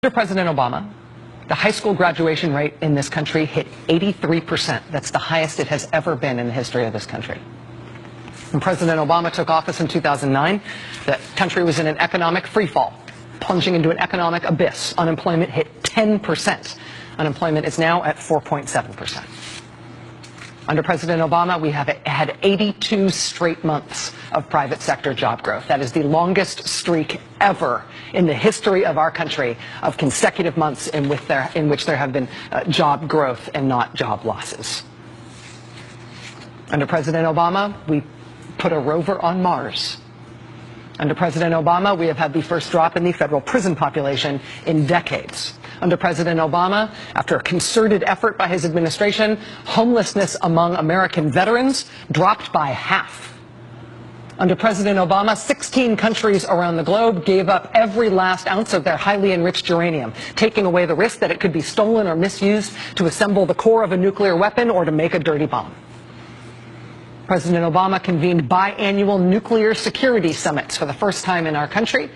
Under President Obama, the high school graduation rate in this country hit 83%. That's the highest it has ever been in the history of this country. When President Obama took office in 2009, the country was in an economic freefall, plunging into an economic abyss. Unemployment hit 10%. Unemployment is now at 4.7%. Under President Obama, we have had 82 straight months of private sector job growth. That is the longest streak ever in the history of our country of consecutive months in which there have been job growth and not job losses. Under President Obama, we put a rover on Mars. Under President Obama, we have had the first drop in the federal prison population in decades. Under President Obama, after a concerted effort by his administration, homelessness among American veterans dropped by half. Under President Obama, 16 countries around the globe gave up every last ounce of their highly enriched uranium, taking away the risk that it could be stolen or misused to assemble the core of a nuclear weapon or to make a dirty bomb. President Obama convened biannual nuclear security summits for the first time in our country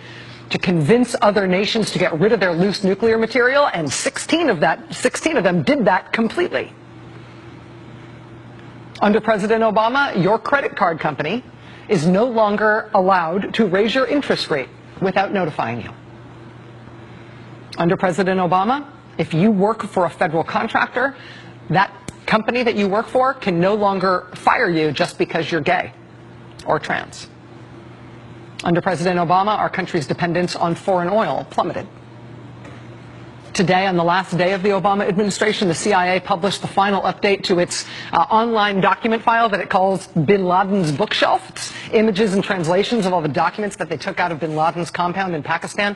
to convince other nations to get rid of their loose nuclear material, and 16 of them did that completely. Under President Obama, your credit card company is no longer allowed to raise your interest rate without notifying you. Under President Obama, if you work for a federal contractor, that company that you work for can no longer fire you just because you're gay or trans. Under President Obama, our country's dependence on foreign oil plummeted. Today, on the last day of the Obama administration, the CIA published the final update to its online document file that it calls Bin Laden's bookshelf. It's images and translations of all the documents that they took out of Bin Laden's compound in Pakistan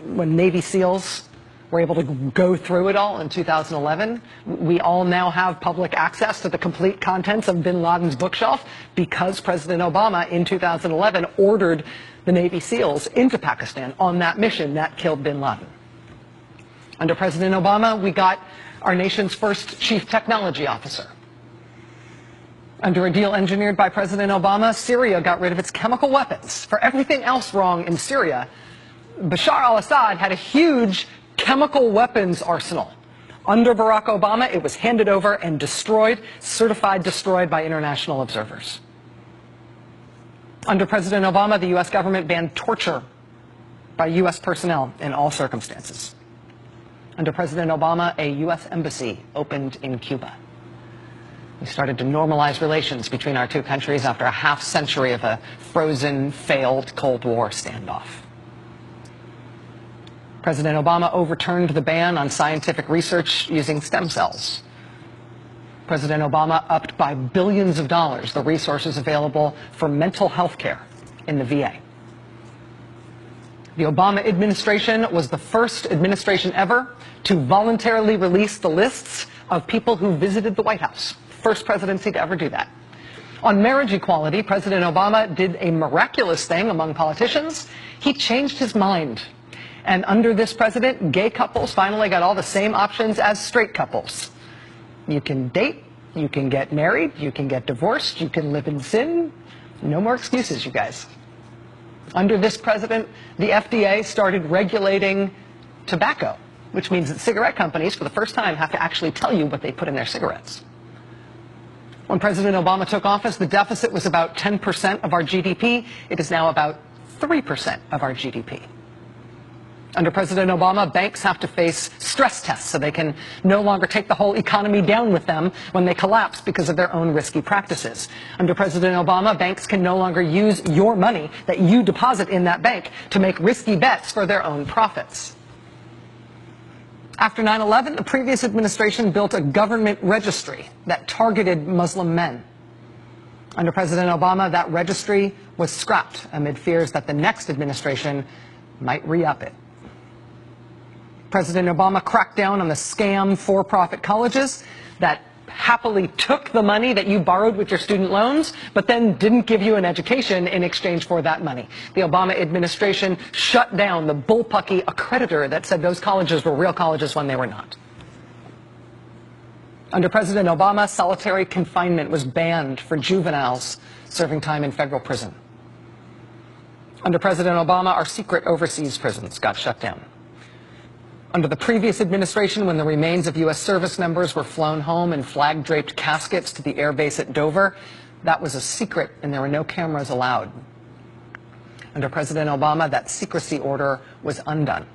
when Navy SEALs were able to go through it all in 2011. We all now have public access to the complete contents of Bin Laden's bookshelf because President Obama in 2011 ordered the Navy SEALs into Pakistan on that mission that killed Bin Laden. Under President Obama, we got our nation's first chief technology officer. Under a deal engineered by President Obama, Syria got rid of its chemical weapons. For everything else wrong in Syria, Bashar al-Assad had a huge chemical weapons arsenal. Under Barack Obama, it was handed over and destroyed, certified destroyed by international observers. Under President Obama, the U.S. government banned torture by U.S. personnel in all circumstances. Under President Obama, a U.S. embassy opened in Cuba. We started to normalize relations between our two countries after a half-century of a frozen, failed Cold War standoff. President Obama overturned the ban on scientific research using stem cells. President Obama upped by billions of dollars the resources available for mental health care in the VA. The Obama administration was the first administration ever to voluntarily release the lists of people who visited the White House. First presidency to ever do that. On marriage equality, President Obama did a miraculous thing among politicians. He changed his mind. And under this president, gay couples finally got all the same options as straight couples. You can date, you can get married, you can get divorced, you can live in sin. No more excuses, you guys. Under this president, the FDA started regulating tobacco, which means that cigarette companies, for the first time, have to actually tell you what they put in their cigarettes. When President Obama took office, the deficit was about 10% of our GDP. It is now about 3% of our GDP. Under President Obama, banks have to face stress tests so they can no longer take the whole economy down with them when they collapse because of their own risky practices. Under President Obama, banks can no longer use your money that you deposit in that bank to make risky bets for their own profits. After 9/11, the previous administration built a government registry that targeted Muslim men. Under President Obama, that registry was scrapped amid fears that the next administration might re-up it. President Obama cracked down on the scam for-profit colleges that happily took the money that you borrowed with your student loans, but then didn't give you an education in exchange for that money. The Obama administration shut down the bullpucky accreditor that said those colleges were real colleges when they were not. Under President Obama, solitary confinement was banned for juveniles serving time in federal prison. Under President Obama, our secret overseas prisons got shut down. Under the previous administration, when the remains of U.S. service members were flown home in flag-draped caskets to the air base at Dover, that was a secret and there were no cameras allowed. Under President Obama, that secrecy order was undone.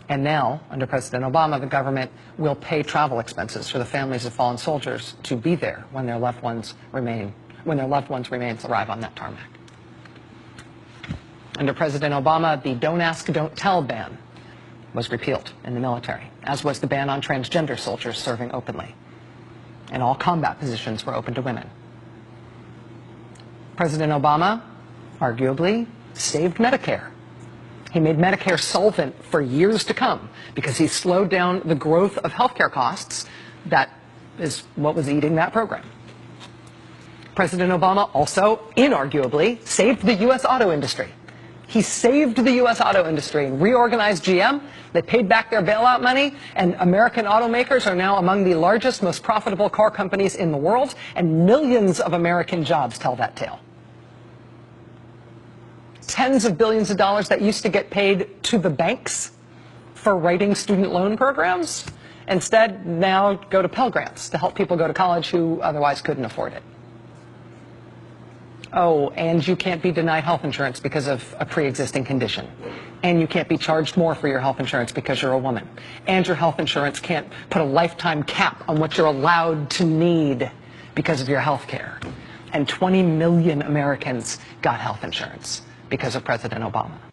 And now, under President Obama, the government will pay travel expenses for the families of fallen soldiers to be there when their loved ones' remains arrive on that tarmac. Under President Obama, the Don't Ask, Don't Tell ban was repealed in the military, as was the ban on transgender soldiers serving openly. And all combat positions were open to women. President Obama arguably saved Medicare. He made Medicare solvent for years to come because he slowed down the growth of healthcare costs. That is what was eating that program. President Obama also, inarguably, saved the U.S. auto industry. He saved the U.S. auto industry and reorganized GM. They paid back their bailout money, and American automakers are now among the largest, most profitable car companies in the world, and millions of American jobs tell that tale. Tens of billions of dollars that used to get paid to the banks for writing student loan programs, instead now go to Pell Grants to help people go to college who otherwise couldn't afford it. Oh, and you can't be denied health insurance because of a pre-existing condition. And you can't be charged more for your health insurance because you're a woman. And your health insurance can't put a lifetime cap on what you're allowed to need because of your health care. And 20 million Americans got health insurance because of President Obama.